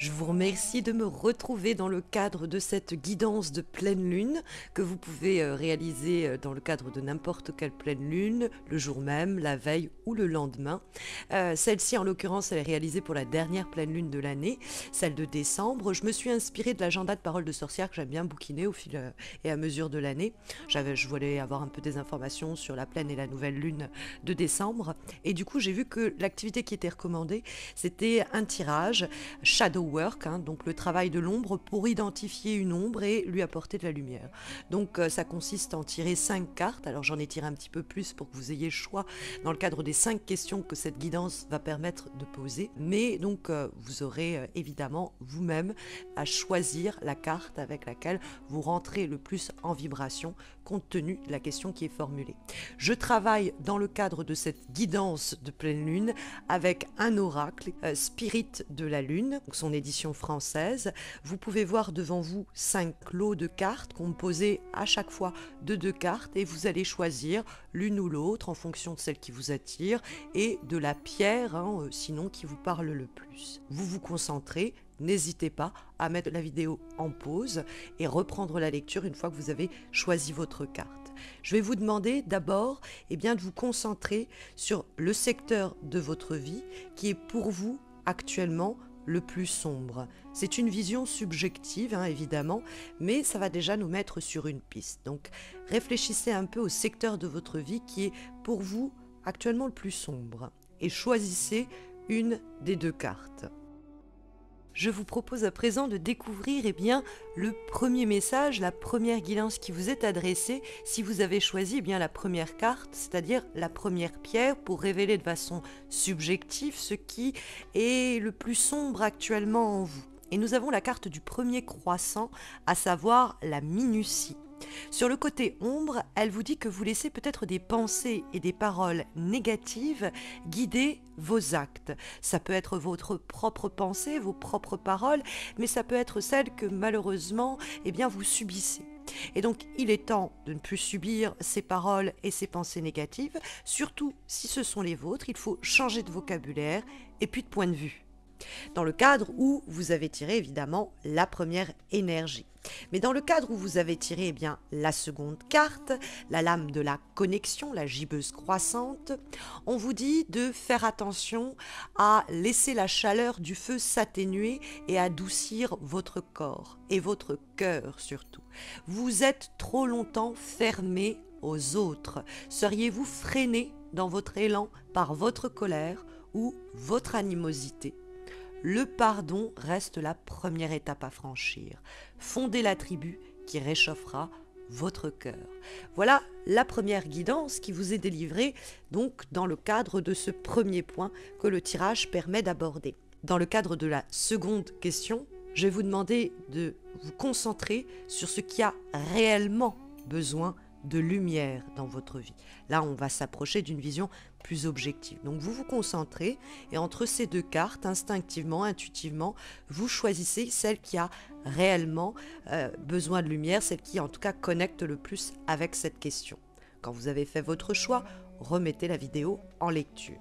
Je vous remercie de me retrouver dans le cadre de cette guidance de pleine lune que vous pouvez réaliser dans le cadre de n'importe quelle pleine lune, le jour même, la veille ou le lendemain. Celle-ci, en l'occurrence, elle est réalisée pour la dernière pleine lune de l'année, celle de décembre. Je me suis inspirée de l'agenda de Paroles de sorcière que j'aime bien bouquiner au fil et à mesure de l'année. Je voulais avoir un peu des informations sur la pleine et la nouvelle lune de décembre. Et du coup, j'ai vu que l'activité qui était recommandée, c'était un tirage shadow work, donc le travail de l'ombre pour identifier une ombre et lui apporter de la lumière. Donc ça consiste en tirer 5 cartes. Alors j'en ai tiré un petit peu plus pour que vous ayez le choix dans le cadre des 5 questions que cette guidance va permettre de poser. Mais donc vous aurez évidemment vous-même à choisir la carte avec laquelle vous rentrez le plus en vibration compte tenu de la question qui est formulée. Je travaille dans le cadre de cette guidance de pleine lune avec un oracle, Spirit de la Lune, son édition française. Vous pouvez voir devant vous 5 lots de cartes composés à chaque fois de 2 cartes et vous allez choisir l'une ou l'autre en fonction de celle qui vous attire et de la pierre, sinon qui vous parle le plus. Vous vous concentrez. N'hésitez pas à mettre la vidéo en pause et reprendre la lecture une fois que vous avez choisi votre carte. Je vais vous demander d'abord de vous concentrer sur le secteur de votre vie qui est pour vous actuellement le plus sombre. C'est une vision subjective, évidemment, mais ça va déjà nous mettre sur une piste. Donc réfléchissez un peu au secteur de votre vie qui est pour vous actuellement le plus sombre et choisissez une des 2 cartes. Je vous propose à présent de découvrir le premier message, la première guidance qui vous est adressée si vous avez choisi la première carte, c'est-à-dire la première pierre pour révéler de façon subjective ce qui est le plus sombre actuellement en vous. Et nous avons la carte du premier croissant, à savoir la minutie. Sur le côté ombre, elle vous dit que vous laissez peut-être des pensées et des paroles négatives guider vos actes. Ça peut être votre propre pensée, vos propres paroles, mais ça peut être celles que malheureusement vous subissez. Et donc il est temps de ne plus subir ces paroles et ces pensées négatives, surtout si ce sont les vôtres. Il faut changer de vocabulaire et puis de point de vue. Dans le cadre où vous avez tiré évidemment la première énergie. Mais dans le cadre où vous avez tiré la seconde carte, la lame de la connexion, la gibbeuse croissante, on vous dit de faire attention à laisser la chaleur du feu s'atténuer et adoucir votre corps et votre cœur surtout. Vous êtes trop longtemps fermé aux autres. Seriez-vous freiné dans votre élan par votre colère ou votre animosité? Le pardon reste la première étape à franchir. Fondez la tribu qui réchauffera votre cœur. Voilà la première guidance qui vous est délivrée donc dans le cadre de ce premier point que le tirage permet d'aborder. Dans le cadre de la seconde question, je vais vous demander de vous concentrer sur ce qui a réellement besoin de lumière dans votre vie. Là, on va s'approcher d'une vision plus objective. Donc, vous vous concentrez et entre ces 2 cartes, instinctivement, intuitivement, vous choisissez celle qui a réellement besoin de lumière, celle qui, en tout cas, connecte le plus avec cette question. Quand vous avez fait votre choix, remettez la vidéo en lecture.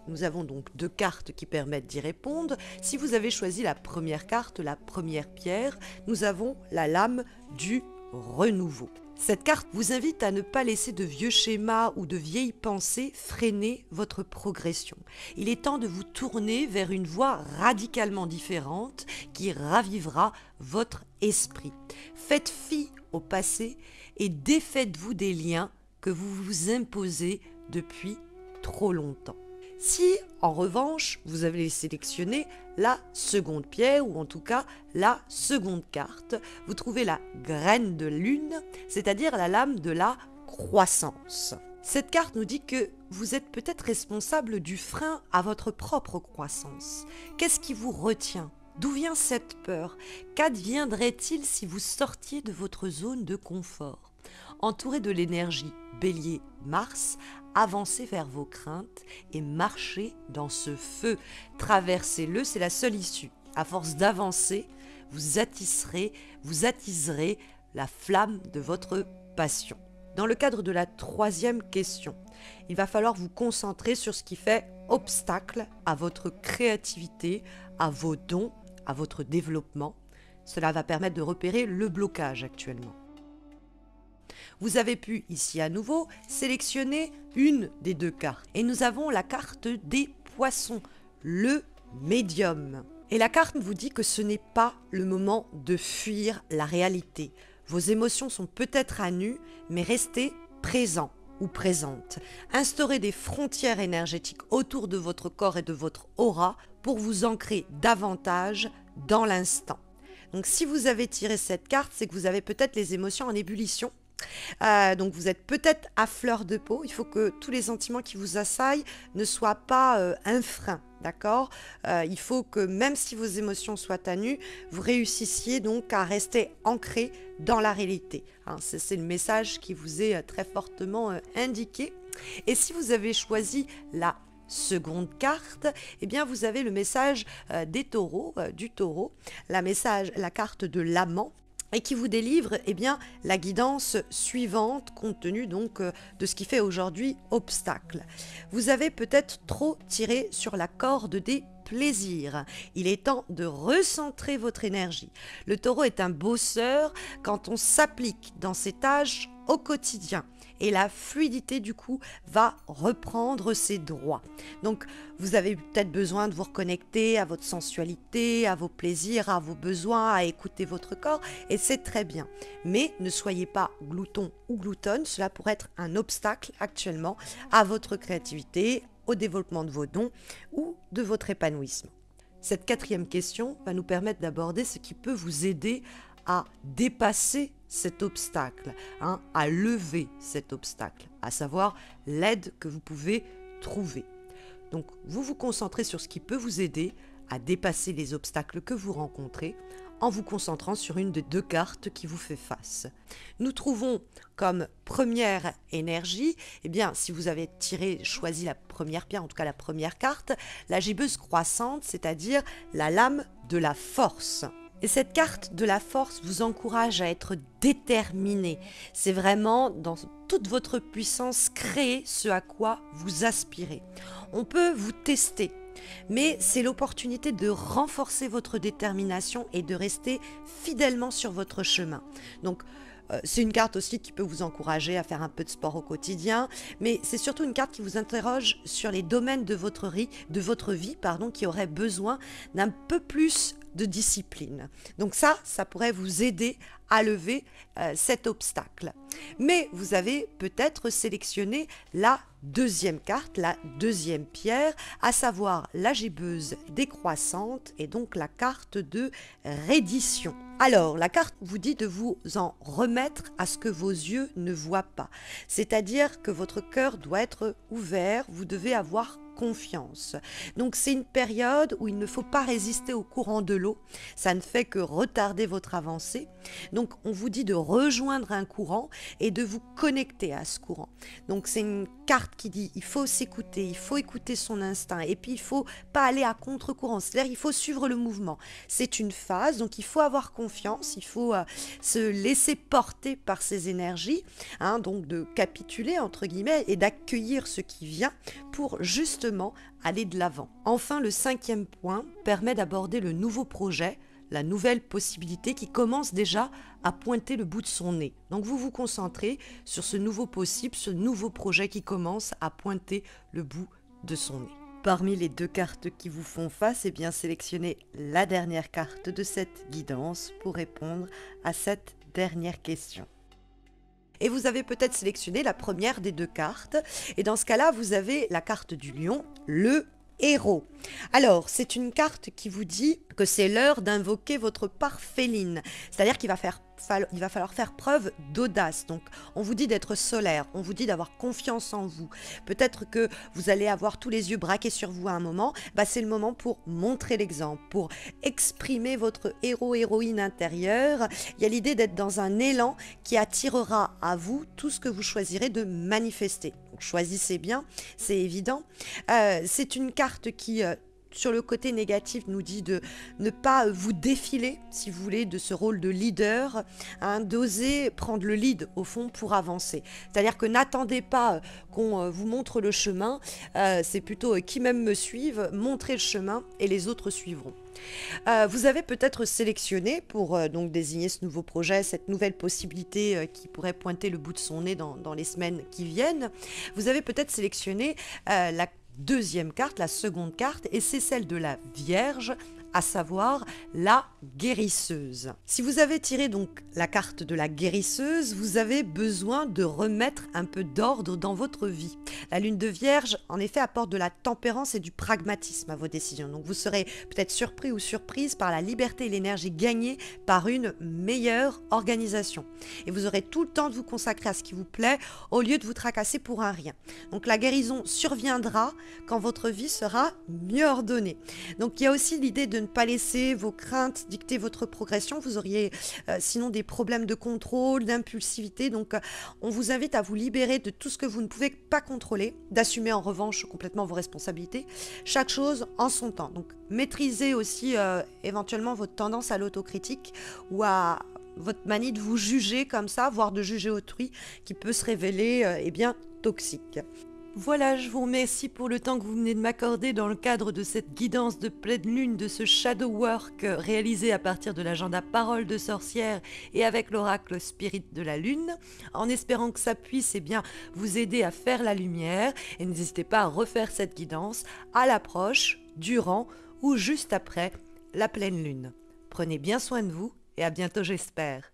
Nous avons donc 2 cartes qui permettent d'y répondre. Si vous avez choisi la première carte, la première pierre, nous avons la lame du renouveau. Cette carte vous invite à ne pas laisser de vieux schémas ou de vieilles pensées freiner votre progression. Il est temps de vous tourner vers une voie radicalement différente qui ravivera votre esprit. Faites fi au passé et défaites-vous des liens que vous vous imposez depuis trop longtemps. Si, en revanche, vous avez sélectionné la seconde pierre, ou en tout cas la seconde carte, vous trouvez la graine de lune, c'est-à-dire la lame de la croissance. Cette carte nous dit que vous êtes peut-être responsable du frein à votre propre croissance. Qu'est-ce qui vous retient ? D'où vient cette peur ? Qu'adviendrait-il si vous sortiez de votre zone de confort ? Entouré de l'énergie Bélier-Mars, avancez vers vos craintes et marchez dans ce feu. Traversez-le, c'est la seule issue. À force d'avancer, vous attiserez la flamme de votre passion. Dans le cadre de la troisième question, il va falloir vous concentrer sur ce qui fait obstacle à votre créativité, à vos dons, à votre développement. Cela va permettre de repérer le blocage actuellement. Vous avez pu, ici à nouveau, sélectionner une des deux cartes. Et nous avons la carte des poissons, le médium. Et la carte vous dit que ce n'est pas le moment de fuir la réalité. Vos émotions sont peut-être à nu, mais restez présent ou présente. Instaurez des frontières énergétiques autour de votre corps et de votre aura pour vous ancrer davantage dans l'instant. Donc si vous avez tiré cette carte, c'est que vous avez peut-être les émotions en ébullition. Donc vous êtes peut-être à fleur de peau. Il faut que tous les sentiments qui vous assaillent ne soient pas un frein, d'accord. Il faut que même si vos émotions soient à nu, vous réussissiez donc à rester ancré dans la réalité, hein. C'est le message qui vous est très fortement indiqué. Et si vous avez choisi la seconde carte, eh bien vous avez le message des taureaux, du taureau, la carte de l'amant, et qui vous délivre eh bien, la guidance suivante compte tenu donc de ce qui fait aujourd'hui obstacle. Vous avez peut-être trop tiré sur la corde des plaisirs. Il est temps de recentrer votre énergie. Le taureau est un bosseur quand on s'applique dans ses tâches au quotidien. Et la fluidité du coup va reprendre ses droits. Donc vous avez peut-être besoin de vous reconnecter à votre sensualité, à vos plaisirs, à vos besoins, à écouter votre corps, et c'est très bien. Mais ne soyez pas glouton ou gloutonne, cela pourrait être un obstacle actuellement à votre créativité, au développement de vos dons ou de votre épanouissement. Cette quatrième question va nous permettre d'aborder ce qui peut vous aider à dépasser cet obstacle, hein, à lever cet obstacle, à savoir l'aide que vous pouvez trouver. Donc vous vous concentrez sur ce qui peut vous aider à dépasser les obstacles que vous rencontrez en vous concentrant sur une des deux cartes qui vous fait face. Nous trouvons comme première énergie, eh bien, si vous avez choisi la première pierre, en tout cas la première carte, la gibbeuse croissante, c'est-à-dire la lame de la force. Et cette carte de la force vous encourage à être déterminé. C'est vraiment dans toute votre puissance créer ce à quoi vous aspirez. On peut vous tester, mais c'est l'opportunité de renforcer votre détermination et de rester fidèlement sur votre chemin. Donc, c'est une carte aussi qui peut vous encourager à faire un peu de sport au quotidien, mais c'est surtout une carte qui vous interroge sur les domaines de votre vie, qui auraient besoin d'un peu plus de discipline. Donc ça pourrait vous aider à lever cet obstacle. Mais vous avez peut-être sélectionné la deuxième carte, la deuxième pierre, à savoir la gibbeuse décroissante et donc la carte de reddition. Alors, la carte vous dit de vous en remettre à ce que vos yeux ne voient pas. C'est-à-dire que votre cœur doit être ouvert, vous devez avoir confiance. Donc c'est une période où il ne faut pas résister au courant de l'eau, ça ne fait que retarder votre avancée. Donc on vous dit de rejoindre un courant et de vous connecter à ce courant. Donc c'est une carte qui dit il faut s'écouter, il faut écouter son instinct et puis il faut pas aller à contre-courant, c'est-à-dire il faut suivre le mouvement. C'est une phase, donc il faut avoir confiance, il faut se laisser porter par ces énergies, hein, donc de capituler entre guillemets et d'accueillir ce qui vient pour justement aller de l'avant. Enfin, le cinquième point permet d'aborder le nouveau projet, la nouvelle possibilité qui commence déjà à pointer le bout de son nez. Donc vous vous concentrez sur ce nouveau possible, ce nouveau projet qui commence à pointer le bout de son nez. Parmi les deux cartes qui vous font face, eh bien sélectionnez la dernière carte de cette guidance pour répondre à cette dernière question. Et vous avez peut-être sélectionné la première des deux cartes. Et dans ce cas-là, vous avez la carte du lion, le héros. Alors, c'est une carte qui vous dit que c'est l'heure d'invoquer votre part féline. C'est-à-dire qu'il va falloir faire preuve d'audace. Donc, on vous dit d'être solaire, on vous dit d'avoir confiance en vous. Peut-être que vous allez avoir tous les yeux braqués sur vous à un moment. C'est le moment pour montrer l'exemple, pour exprimer votre héros-héroïne intérieure. Il y a l'idée d'être dans un élan qui attirera à vous tout ce que vous choisirez de manifester. Donc, choisissez bien, c'est évident. C'est une carte qui sur le côté négatif, nous dit de ne pas vous défiler, si vous voulez, de ce rôle de leader, hein, d'oser prendre le lead au fond pour avancer. C'est-à-dire que n'attendez pas qu'on vous montre le chemin, c'est plutôt qui même me suivent, montrez le chemin et les autres suivront. Vous avez peut-être sélectionné pour donc désigner ce nouveau projet, cette nouvelle possibilité qui pourrait pointer le bout de son nez dans les semaines qui viennent. Vous avez peut-être sélectionné la deuxième carte, la seconde carte, et c'est celle de la Vierge, à savoir la guérisseuse. Si vous avez tiré donc la carte de la guérisseuse, vous avez besoin de remettre un peu d'ordre dans votre vie. La lune de Vierge, en effet, apporte de la tempérance et du pragmatisme à vos décisions. Donc vous serez peut-être surpris ou surprise par la liberté et l'énergie gagnée par une meilleure organisation. Et vous aurez tout le temps de vous consacrer à ce qui vous plaît au lieu de vous tracasser pour un rien. Donc la guérison surviendra quand votre vie sera mieux ordonnée. Donc il y a aussi l'idée de ne pas laisser vos craintes dicter votre progression. Vous auriez sinon des problèmes de contrôle, d'impulsivité. Donc on vous invite à vous libérer de tout ce que vous ne pouvez pas contrôler, d'assumer en revanche complètement vos responsabilités. Chaque chose en son temps. Donc maîtrisez aussi éventuellement votre tendance à l'autocritique ou à votre manie de vous juger comme ça, voire de juger autrui, qui peut se révéler eh bien toxique. Voilà, je vous remercie pour le temps que vous venez de m'accorder dans le cadre de cette guidance de pleine lune, de ce shadow work réalisé à partir de l'agenda Parole de sorcière et avec l'oracle Spirit de la Lune, en espérant que ça puisse eh bien, vous aider à faire la lumière. Et n'hésitez pas à refaire cette guidance à l'approche, durant ou juste après la pleine lune. Prenez bien soin de vous et à bientôt j'espère.